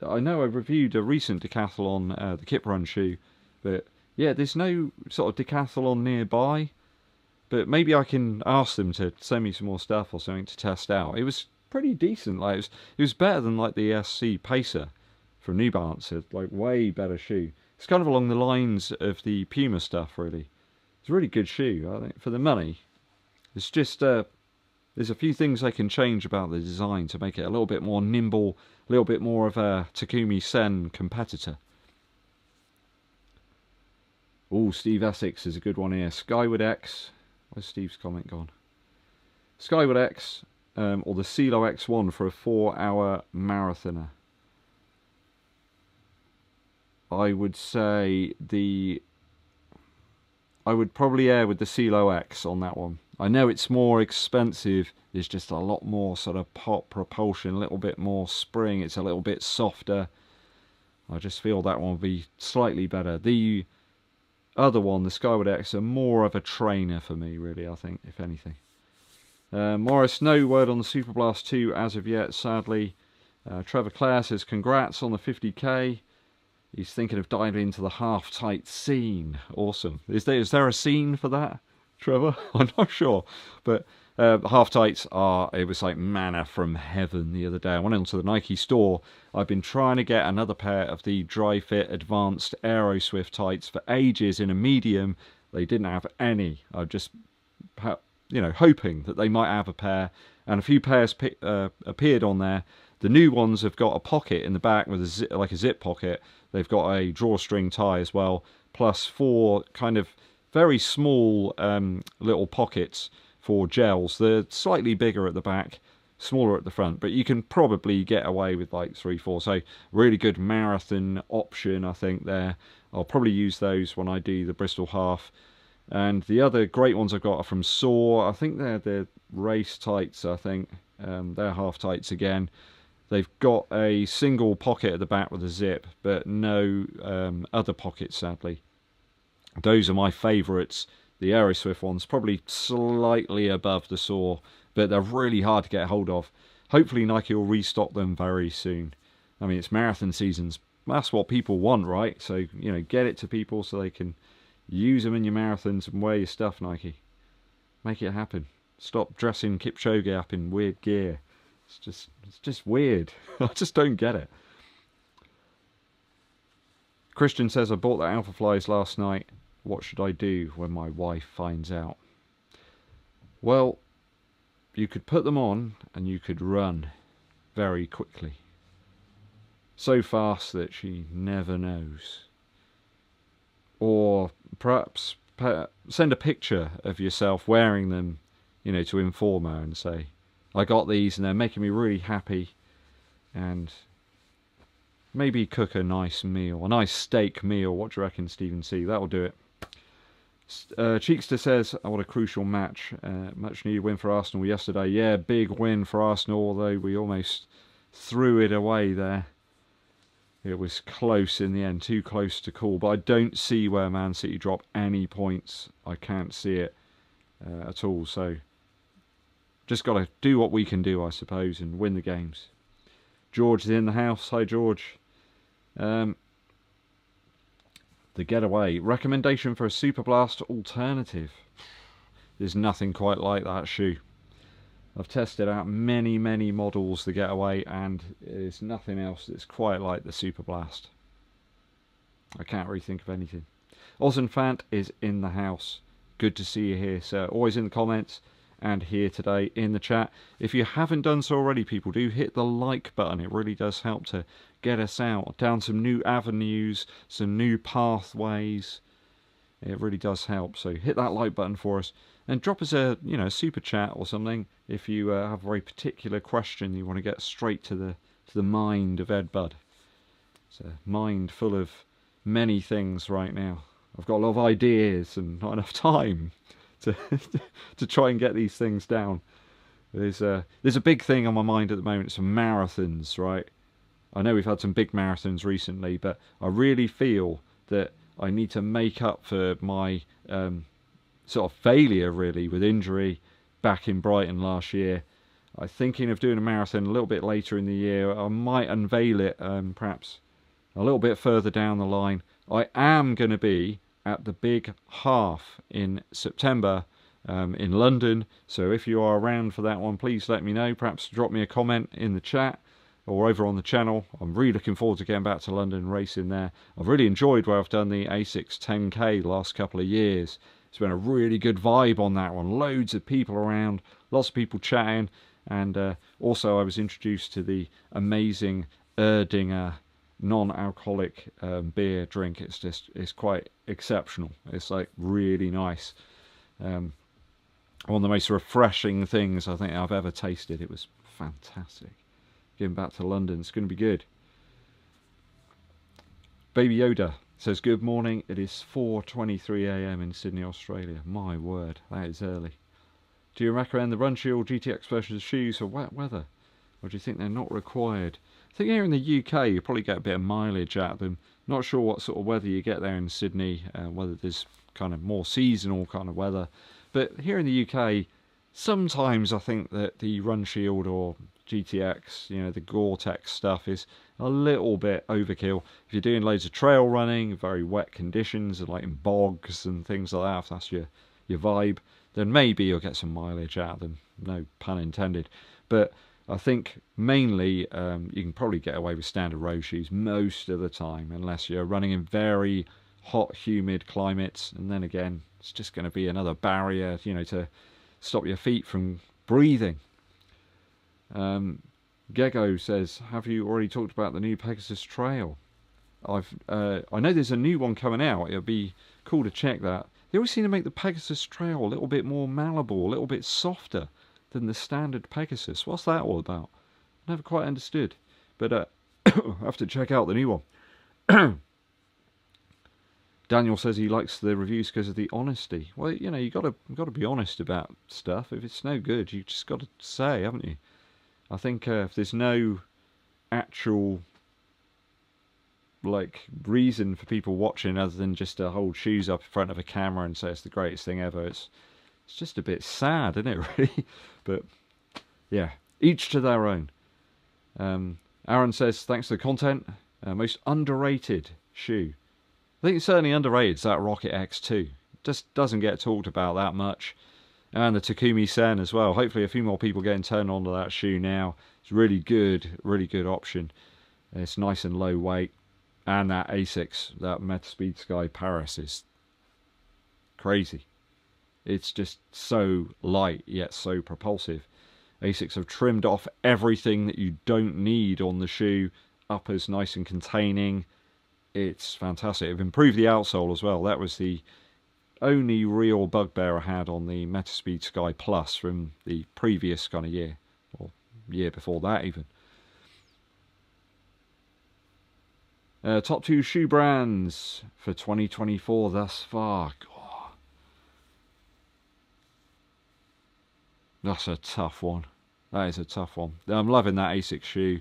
I know I reviewed a recent Decathlon, the Kip Run shoe, but yeah, there's no sort of Decathlon nearby. But maybe I can ask them to send me some more stuff or something to test out. It was pretty decent. Like it was better than like the SC Pacer from New Balance. It's like way better shoe. It's kind of along the lines of the Puma stuff, really. It's a really good shoe, I think, for the money. It's just there's a few things they can change about the design to make it a little bit more nimble, a little bit more of a Takumi Sen competitor. Oh, Steve Essex is a good one here. Skyward X. Where's Steve's comment gone? Skyward X or the CeeLo X1 for a 4-hour marathoner? I would say I would probably err with the CeeLo X on that one. I know it's more expensive. There's just a lot more sort of pop propulsion, a little bit more spring. It's a little bit softer. I just feel that one would be slightly better. The other one, the Skyward X, are more of a trainer for me, really, I think, if anything. Morris, no word on the Super Blast 2 as of yet, sadly. Trevor Clare says, congrats on the 50k. He's thinking of diving into the half-tight scene. Awesome. Is there a scene for that, Trevor? I'm not sure. But half-tights it was like manna from heaven the other day. I went into the Nike store. I've been trying to get another pair of the Dri-Fit Advanced Aero Swift tights for ages in a medium. They didn't have any. I just, hoping that they might have a pair. And a few pairs appeared on there. The new ones have got a pocket in the back with a zip pocket. They've got a drawstring tie as well, plus 4 kind of very small little pockets for gels. They're slightly bigger at the back, smaller at the front, but you can probably get away with like 3-4. So really good marathon option, I think, there. I'll probably use those when I do the Bristol half. And the other great ones I've got are from Soar. I think they're the race tights, I think. They're half tights again. They've got a single pocket at the back with a zip, but no other pockets, sadly. Those are my favourites. The Aeroswift ones, probably slightly above the Soar, but they're really hard to get hold of. Hopefully Nike will restock them very soon. I mean, it's marathon seasons. That's what people want, right? So, get it to people so they can use them in your marathons and wear your stuff, Nike. Make it happen. Stop dressing Kipchoge up in weird gear. It's just weird. I just don't get it. Christian says, I bought the Alpha Flies last night. What should I do when my wife finds out? Well, you could put them on and you could run very quickly. So fast that she never knows. Or perhaps send a picture of yourself wearing them, to inform her and say, I got these and they're making me really happy. And maybe cook a nice meal, a nice steak meal. What do you reckon, Stephen C? That'll do it. Cheekster says, what a crucial match. Much needed win for Arsenal yesterday. Yeah, big win for Arsenal, although we almost threw it away there. It was close in the end, too close to call. But I don't see where Man City drop any points. I can't see it at all. So just got to do what we can do, I suppose, and win the games. George is in the house. Hi, George. The Getaway. Recommendation for a Super Blast alternative. There's nothing quite like that shoe. I've tested out many, many models, the Getaway, and there's nothing else that's quite like the Super Blast. I can't really think of anything. Ozenfant is in the house. Good to see you here, sir. Always in the comments and here today in the chat. If you haven't done so already, people, do hit the like button. It really does help to get us out down some new avenues, some new pathways. It really does help. So hit that like button for us and drop us a super chat or something if you have a very particular question you want to get straight to the mind of Eddbud. It's a mind full of many things right now. I've got a lot of ideas and not enough time to to try and get these things down. There's a big thing on my mind at the moment. Some marathons, right? I know we've had some big marathons recently, but I really feel that I need to make up for my sort of failure, really, with injury back in Brighton last year. I'm thinking of doing a marathon a little bit later in the year. I might unveil it perhaps a little bit further down the line. I am going to be at the big half in September in London, so if you are around for that one, please let me know. Perhaps drop me a comment in the chat or over on the channel. I'm really looking forward to getting back to London and racing there. I've really enjoyed where I've done the ASICS 10k the last couple of years. It's been a really good vibe on that one. Loads of people around, lots of people chatting, and also I was introduced to the amazing Erdinger non-alcoholic beer drink. It's quite exceptional. It's like really nice. one of the most refreshing things I think I've ever tasted. It was fantastic. Getting back to London, it's going to be good. Baby Yoda says, good morning. It is 4:23 AM in Sydney, Australia. My word, that is early. Do you recommend the Run Shield GTX version of shoes for wet weather? Or do you think they're not required? I think here in the UK you probably get a bit of mileage out of them. Not sure what sort of weather you get there in Sydney, whether there's kind of more seasonal kind of weather. But here in the UK, sometimes I think that the Run Shield or GTX, you know, the Gore-Tex stuff is a little bit overkill. If you're doing loads of trail running, very wet conditions, like in bogs and things like that, if that's your vibe, then maybe you'll get some mileage out of them. No pun intended. But I think mainly you can probably get away with standard road shoes most of the time, unless you're running in very hot, humid climates. And then again, it's just going to be another barrier, you know, to stop your feet from breathing. Gego says, have you already talked about the new Pegasus Trail? I know there's a new one coming out. It'll be cool to check that. They always seem to make the Pegasus Trail a little bit more malleable, a little bit softer than the standard Pegasus. What's that all about? Never quite understood. But I'll have to check out the new one. Daniel says he likes the reviews because of the honesty. Well, you know, you got to be honest about stuff. If it's no good, you just got to say, haven't you? I think if there's no actual like reason for people watching other than just to hold shoes up in front of a camera and say it's the greatest thing ever, it's just a bit sad, isn't it, really? But yeah, each to their own. Aaron says, thanks for the content. Most underrated shoe. I think it's certainly underrated, it's that Rocket X2. Just doesn't get talked about that much. And the Takumi Sen as well. Hopefully a few more people getting turned on to that shoe now. It's really good option. It's nice and low weight. And that Asics, that Metaspeed Sky Paris is crazy. It's just so light yet so propulsive. Asics have trimmed off everything that you don't need on the shoe. Uppers nice and containing. It's fantastic. They've improved the outsole as well. That was the only real bugbear I had on the Metaspeed Sky Plus from the previous kind of year, or year before that even. Top 2 shoe brands for 2024 thus far. God. That's a tough one. That is a tough one. I'm loving that Asics shoe.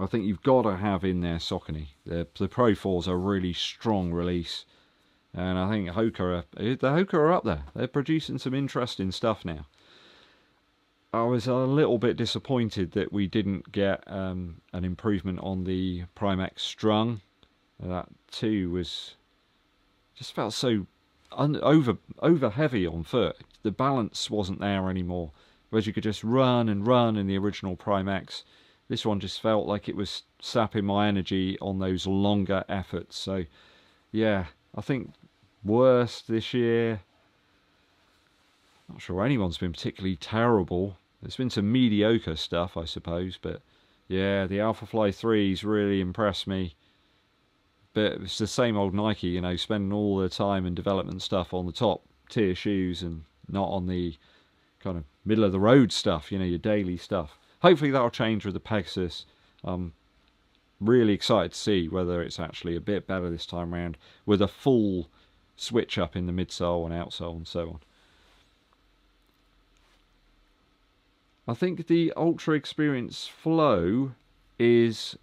I think you've got to have in there Saucony. The Pro 4's a really strong release. And I think Hoka are up there. They're producing some interesting stuff now. I was a little bit disappointed that we didn't get an improvement on the Prime X Strung. That too was just felt so over heavy on foot. The balance wasn't there anymore. Whereas you could just run and run in the original Prime X. This one just felt like it was sapping my energy on those longer efforts. So yeah, I think worst this year. Not sure anyone's been particularly terrible. There's been some mediocre stuff, I suppose, but yeah, the Alphafly 3's really impressed me. But it's the same old Nike, you know, spending all the time and development stuff on the top tier shoes and not on the kind of middle of the road stuff, you know, your daily stuff. Hopefully that'll change with the Pegasus. I'm really excited to see whether it's actually a bit better this time around with a full switch up in the midsole and outsole and so on. I think the Ultra Experience Flow is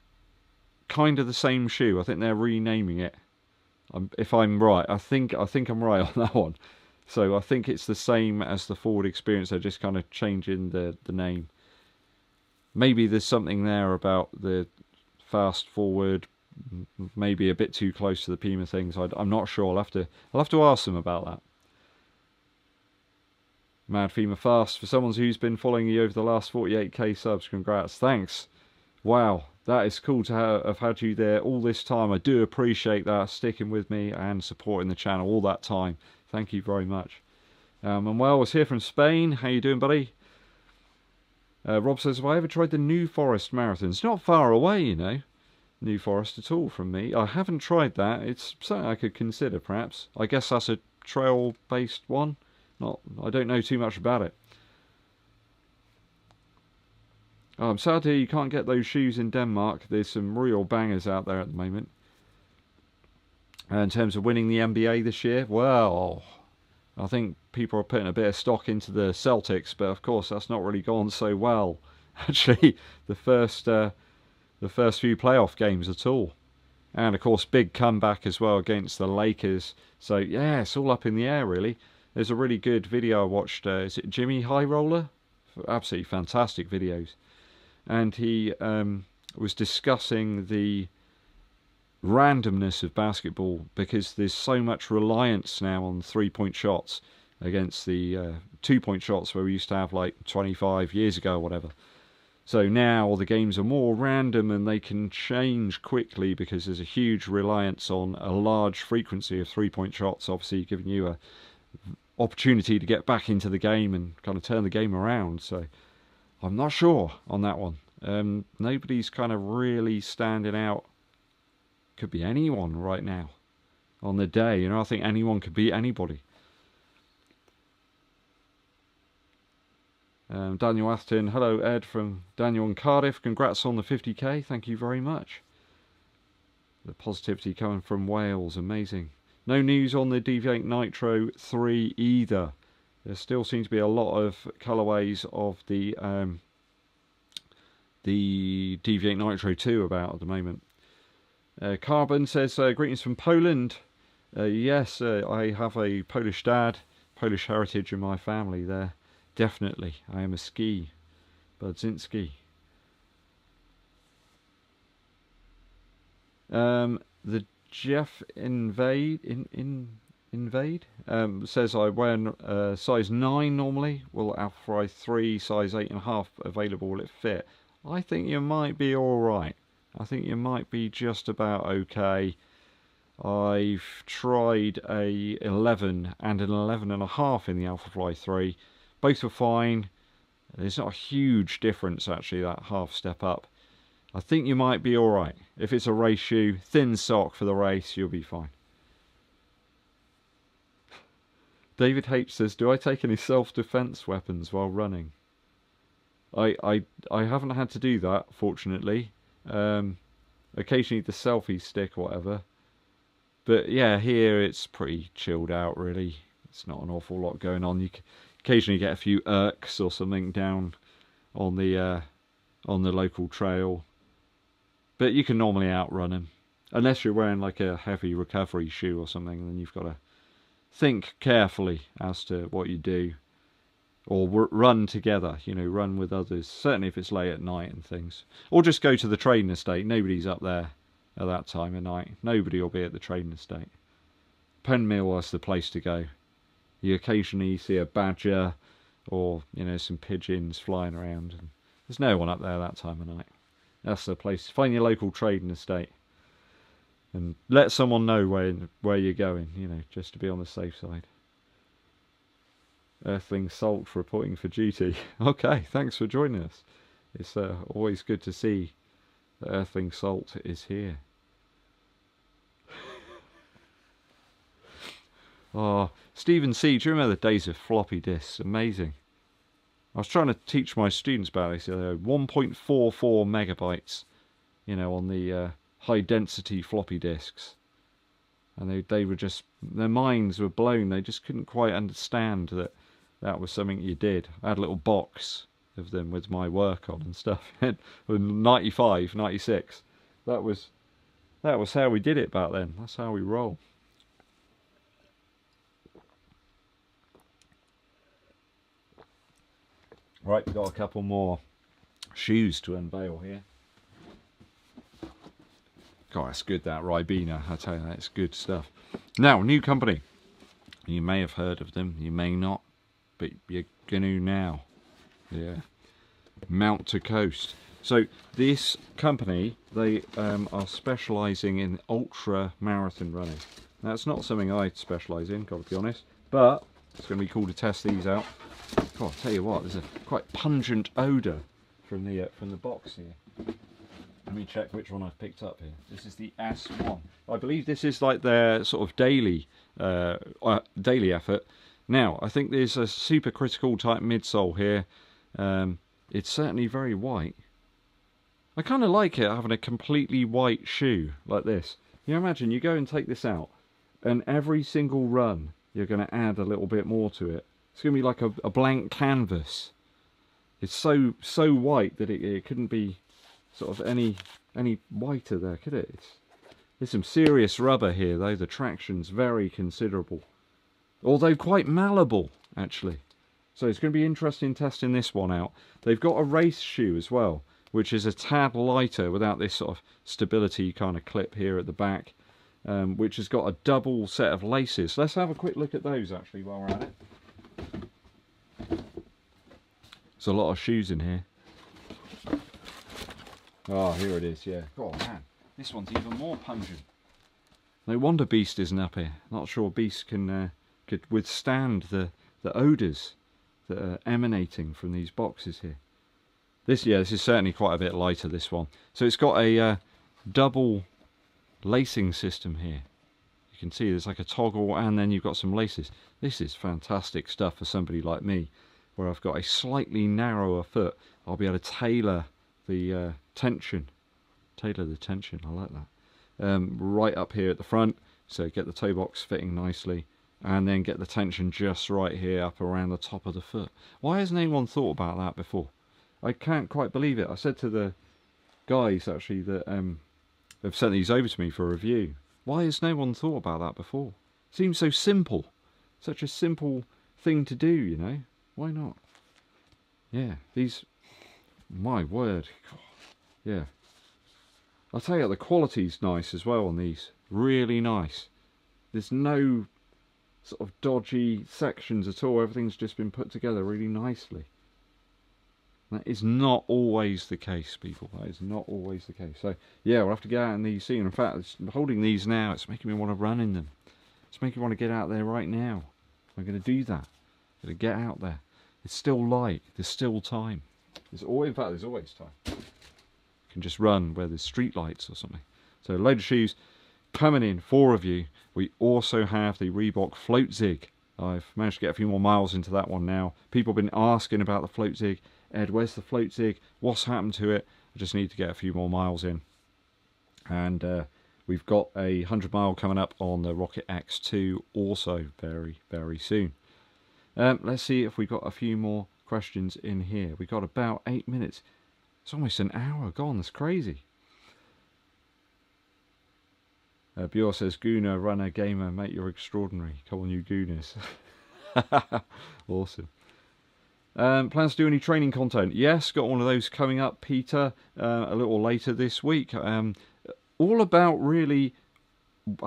kind of the same shoe. I think they're renaming it. If I'm right, I think I'm right on that one. So I think it's the same as the Forward Experience. They're just kind of changing the name. Maybe there's something there about the fast forward, maybe a bit too close to the Puma things. I'm not sure. I'll have to ask them about that. Mad Fema Fast, for someone who's been following you over the last 48k subs, congrats. Thanks. Wow, that is cool to have had you there all this time. I do appreciate that, sticking with me and supporting the channel all that time. Thank you very much. And well, I was here from Spain. How you doing, buddy? Rob says, have I ever tried the New Forest Marathon? It's not far away, you know, New Forest at all from me. I haven't tried that. It's something I could consider, perhaps. I guess that's a trail-based one. I don't know too much about it. Oh, I'm sad to hear you can't get those shoes in Denmark. There's some real bangers out there at the moment. In terms of winning the NBA this year, well, I think people are putting a bit of stock into the Celtics, but of course that's not really gone so well. Actually, the first few playoff games at all. And of course, big comeback as well against the Lakers. So yeah, it's all up in the air really. There's a really good video I watched. Is it Jimmy High Roller? Absolutely fantastic videos. And he was discussing the randomness of basketball, because there's so much reliance now on 3-point shots against the 2-point shots where we used to have like 25 years ago or whatever. So now the games are more random and they can change quickly because there's a huge reliance on a large frequency of 3-point shots, obviously giving you a opportunity to get back into the game and kind of turn the game around. So I'm not sure on that one. Nobody's kind of really standing out. Could be anyone right now on the day. You know, I think anyone could beat anybody. Daniel Atherton, hello Ed from Daniel in Cardiff. Congrats on the 50k. Thank you very much. The positivity coming from Wales, amazing. No news on the Deviate Nitro 3 either. There still seems to be a lot of colourways of the Deviate Nitro 2 about at the moment. Carbon says, greetings from Poland. Yes, I have a Polish dad, Polish heritage in my family there. Definitely, I am a ski, Budzinski. The Jeff Invade says I wear size 9 normally. Will Alpha 3 size 8.5 available? Will it fit? I think you might be alright. I think you might be just about okay. I've tried a 11 and an 11.5 in the Alphafly 3. Both were fine. There's not a huge difference actually, that half step up. I think you might be alright. If it's a race shoe, thin sock for the race, you'll be fine. David H says, do I take any self-defense weapons while running? I haven't had to do that, fortunately. Occasionally the selfie stick or whatever. But yeah, here it's pretty chilled out really. It's not an awful lot going on. You can occasionally get a few irks or something down on the local trail. But you can normally outrun them. Unless you're wearing like a heavy recovery shoe or something, then you've got to think carefully as to what you do. Or run together, you know, run with others. Certainly if it's late at night and things. Or just go to the trading estate. Nobody's up there at that time of night. Nobody will be at the trading estate. Penmill is the place to go. You occasionally see a badger or, you know, some pigeons flying around. And there's no one up there that time of night. That's the place. Find your local trading estate. And let someone know where you're going, you know, just to be on the safe side. Earthling Salt reporting for duty. Okay, thanks for joining us. It's always good to see that Earthling Salt is here. Oh, Stephen C, do you remember the days of floppy disks? Amazing. I was trying to teach my students about this. 1.44 megabytes, you know, on the high density floppy disks. And they were just, their minds were blown. They just couldn't quite understand that was something you did. I had a little box of them with my work on and stuff. 95, 96. That was how we did it back then. That's how we roll. Right, we've got a couple more shoes to unveil here. God, that's good, that Ribena. I tell you, that's good stuff. Now, new company. You may have heard of them, you may not, but you're going to now. Yeah. Mount to Coast. So, this company, they are specialising in ultra marathon running. Now, it's not something I specialise in, got to be honest, but it's going to be cool to test these out. God, I'll tell you what, there's a quite pungent odour from the box here. Let me check which one I've picked up here. This is the S1. I believe this is like their sort of daily effort. Now, I think there's a super critical type midsole here. It's certainly very white. I kind of like it having a completely white shoe like this. You imagine you go and take this out, and every single run you're going to add a little bit more to it. It's going to be like a blank canvas. It's so white that it couldn't be sort of any whiter there, could it? There's some serious rubber here though. The traction's very considerable, although quite malleable actually. So it's going to be interesting testing this one out. They've got a race shoe as well, which is a tad lighter without this sort of stability kind of clip here at the back, which has got a double set of laces. Let's have a quick look at those actually while we're at it. There's a lot of shoes in here. Oh, here it is, yeah. Oh man, this one's even more pungent. No wonder Beast isn't up here. Not sure Beast could withstand the odours that are emanating from these boxes here. This is certainly quite a bit lighter, this one. So it's got a double lacing system here. You can see there's like a toggle and then you've got some laces. This is fantastic stuff for somebody like me, where I've got a slightly narrower foot. I'll be able to tailor the tension. Tailor the tension, I like that. Right up here at the front, so get the toe box fitting nicely, and then get the tension just right here up around the top of the foot. Why hasn't anyone thought about that before? I can't quite believe it. I said to the guys actually that have sent these over to me for review, why has no one thought about that before? Seems so simple. Such a simple thing to do, you know. Why not? Yeah, these... My word. God. Yeah. I'll tell you, the quality's nice as well on these. Really nice. There's no sort of dodgy sections at all. Everything's just been put together really nicely. That is not always the case, people. That is not always the case. So, yeah, we'll have to get out in these soon. In fact, holding these now, it's making me want to run in them. It's making me want to get out there right now. I'm going to do that. I'm going to get out there. It's still light. There's still time. In fact, there's always time. You can just run where there's street lights or something. So, a load of shoes coming in, 4 of you. We also have the Reebok Float Zig. I've managed to get a few more miles into that one now. People have been asking about the Float Zig. Ed, where's the Float Zig? What's happened to it? I just need to get a few more miles in. And we've got a 100-mile coming up on the Rocket X2 also very, very soon. Let's see if we've got a few more questions in here. We've got about 8 minutes. It's almost an hour gone. That's crazy. Bjor says, Gooner, runner, gamer, mate, you're extraordinary. Come on, you Gooners. Awesome. Plans to do any training content? Yes, got one of those coming up, Peter, a little later this week. All about really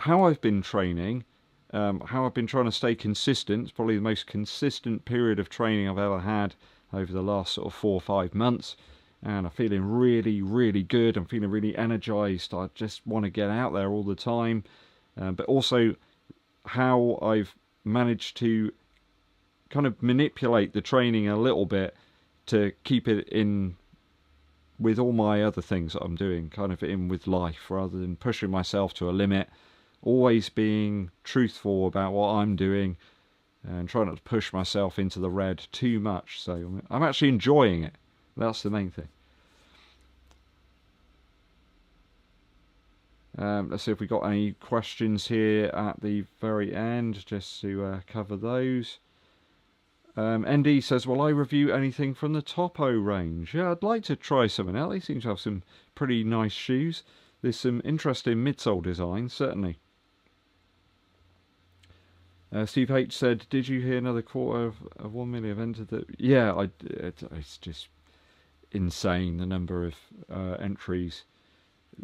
how I've been training, how I've been trying to stay consistent. It's probably the most consistent period of training I've ever had over the last sort of 4 or 5 months. And I'm feeling really, really good. I'm feeling really energized. I just want to get out there all the time. But also how I've managed to kind of manipulate the training a little bit to keep it in with all my other things that I'm doing, kind of in with life, rather than pushing myself to a limit. Always being truthful about what I'm doing and trying not to push myself into the red too much. So I'm actually enjoying it. That's the main thing. Let's see if we got any questions here at the very end, just to cover those. ND says, will I review anything from the Topo range? Yeah, I'd like to try something out. They seem to have some pretty nice shoes. There's some interesting midsole designs, certainly. Steve H said, did you hear another quarter of 1 million have entered the... Yeah, it's just insane, the number of entries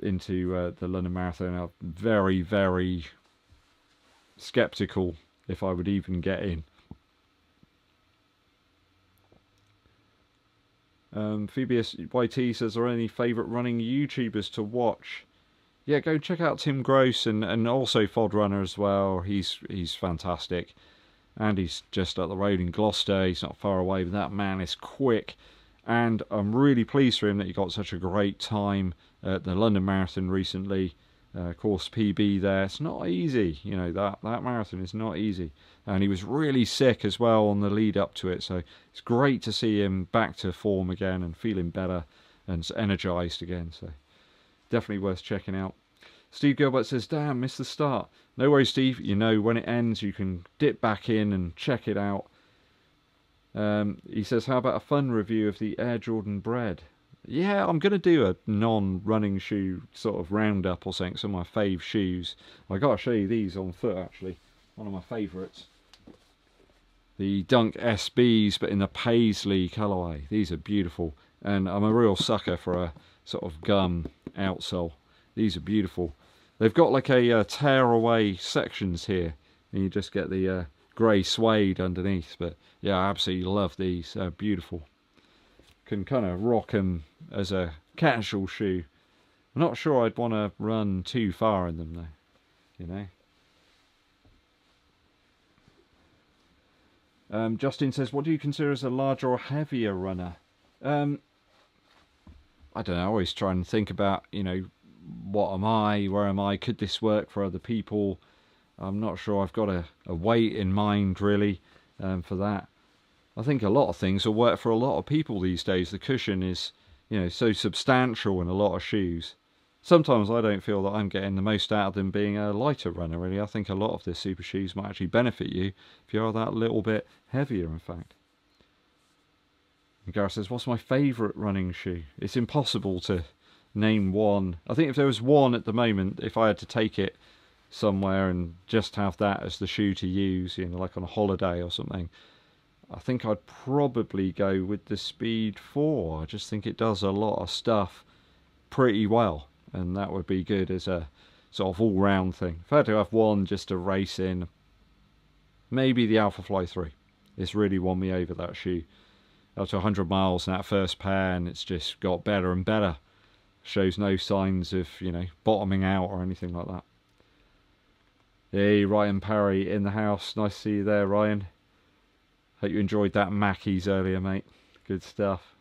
into the London Marathon. I'm very, very sceptical if I would even get in. Phoebius YT says, are there any favourite running YouTubers to watch? Yeah, go check out Tim Gross and also Fod Runner as well. He's fantastic. And he's just up the road in Gloucester. He's not far away, but that man is quick and I'm really pleased for him that he got such a great time at the London Marathon recently. Course PB there. It's not easy, you know, that marathon is not easy, and he was really sick as well on the lead up to it, so it's great to see him back to form again and feeling better and energized again, so definitely worth checking out. Steve Gilbert says, damn, missed the start. No worries, Steve, you know, when it ends you can dip back in and check it out. He says, how about a fun review of the Air Jordan Bread? Yeah, I'm going to do a non-running shoe sort of roundup or something, some of my fave shoes. I got to show you these on foot, actually. One of my favourites. The Dunk SBs, but in the paisley colourway. These are beautiful. And I'm a real sucker for a sort of gum outsole. These are beautiful. They've got like a tear-away sections here. And you just get the grey suede underneath. But yeah, I absolutely love these. They're beautiful. Can kind of rock them as a casual shoe. I'm not sure I'd want to run too far in them though, you know. Justin says, what do you consider as a larger or heavier runner? I don't know, I always try and think about, you know, what am I, where am I, could this work for other people? I'm not sure I've got a weight in mind really for that. I think a lot of things will work for a lot of people these days. The cushion is, you know, so substantial in a lot of shoes. Sometimes I don't feel that I'm getting the most out of them being a lighter runner, really. I think a lot of the super shoes might actually benefit you if you are that little bit heavier, in fact. And Gareth says, what's my favourite running shoe? It's impossible to name one. I think if there was one at the moment, if I had to take it somewhere and just have that as the shoe to use, you know, like on a holiday or something, I think I'd probably go with the Speed 4. I just think it does a lot of stuff pretty well, and that would be good as a sort of all-round thing. If I had to have one just to race in, maybe the Alpha Fly 3. It's really won me over, that shoe. Up to 100 miles in that first pair, and it's just got better and better. Shows no signs of, you know, bottoming out or anything like that. Hey, Ryan Parry in the house. Nice to see you there, Ryan. Hope you enjoyed that Mackies earlier, mate. Good stuff.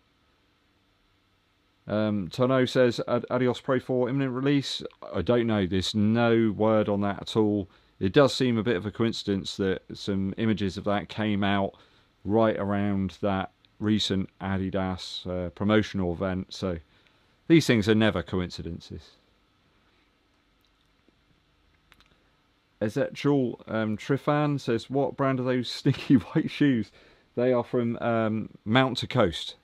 Tono says, Adios Pro 4 imminent release. I don't know. There's no word on that at all. It does seem a bit of a coincidence that some images of that came out right around that recent Adidas promotional event. So these things are never coincidences. Ezekiel Trifan says, what brand are those stinky white shoes? They are from Mount to Coast,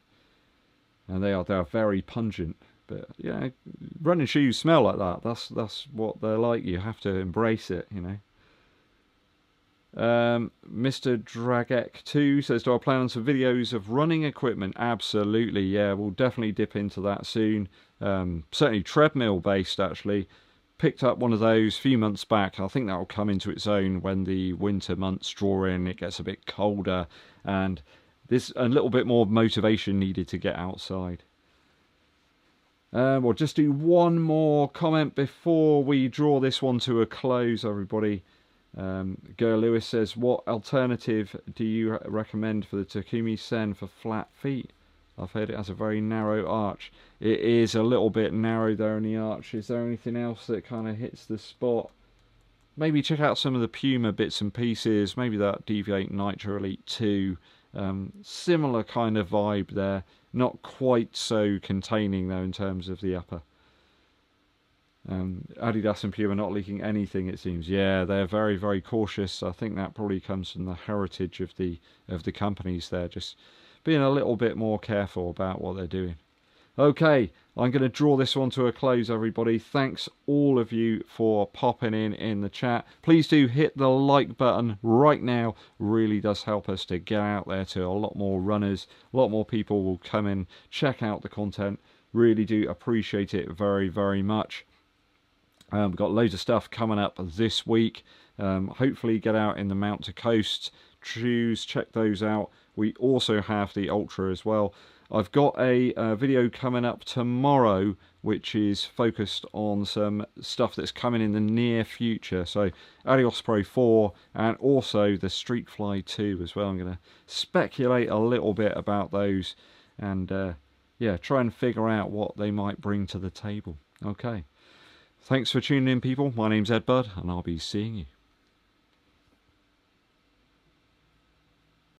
and they are very pungent. But yeah, running shoes smell like that. That's what they're like. You have to embrace it, you know. Mr. Dragek2 says, do I plan on some videos of running equipment? Absolutely, yeah, we'll definitely dip into that soon. Certainly treadmill based, actually. Picked up one of those a few months back. I think that will come into its own when the winter months draw in. It gets a bit colder, and there's a little bit more motivation needed to get outside. We'll just do one more comment before we draw this one to a close, everybody. Ger Lewis says, what alternative do you recommend for the Takumi Sen for flat feet? I've heard it has a very narrow arch. It is a little bit narrow there in the arch. Is there anything else that kind of hits the spot? Maybe check out some of the Puma bits and pieces. Maybe that Deviate Nitro Elite 2. Similar kind of vibe there. Not quite so containing though in terms of the upper. Adidas and Puma not leaking anything, it seems. Yeah, they're very, very cautious. I think that probably comes from the heritage of the companies there. Just being a little bit more careful about what they're doing. Okay, I'm going to draw this one to a close, everybody. Thanks all of you for popping in the chat. Please do hit the like button right now. Really does help us to get out there to a lot more runners. A lot more people will come in, check out the content. Really do appreciate it very, very much. We've got loads of stuff coming up this week. Hopefully get out in the Mount to Coast shoes, check those out. We also have the Ultra as well. I've got a video coming up tomorrow which is focused on some stuff that's coming in the near future. So Adios Pro 4 and also the Streetfly 2 as well. I'm going to speculate a little bit about those and yeah, try and figure out what they might bring to the table. Okay. Thanks for tuning in, people. My name's Eddbud, and I'll be seeing you.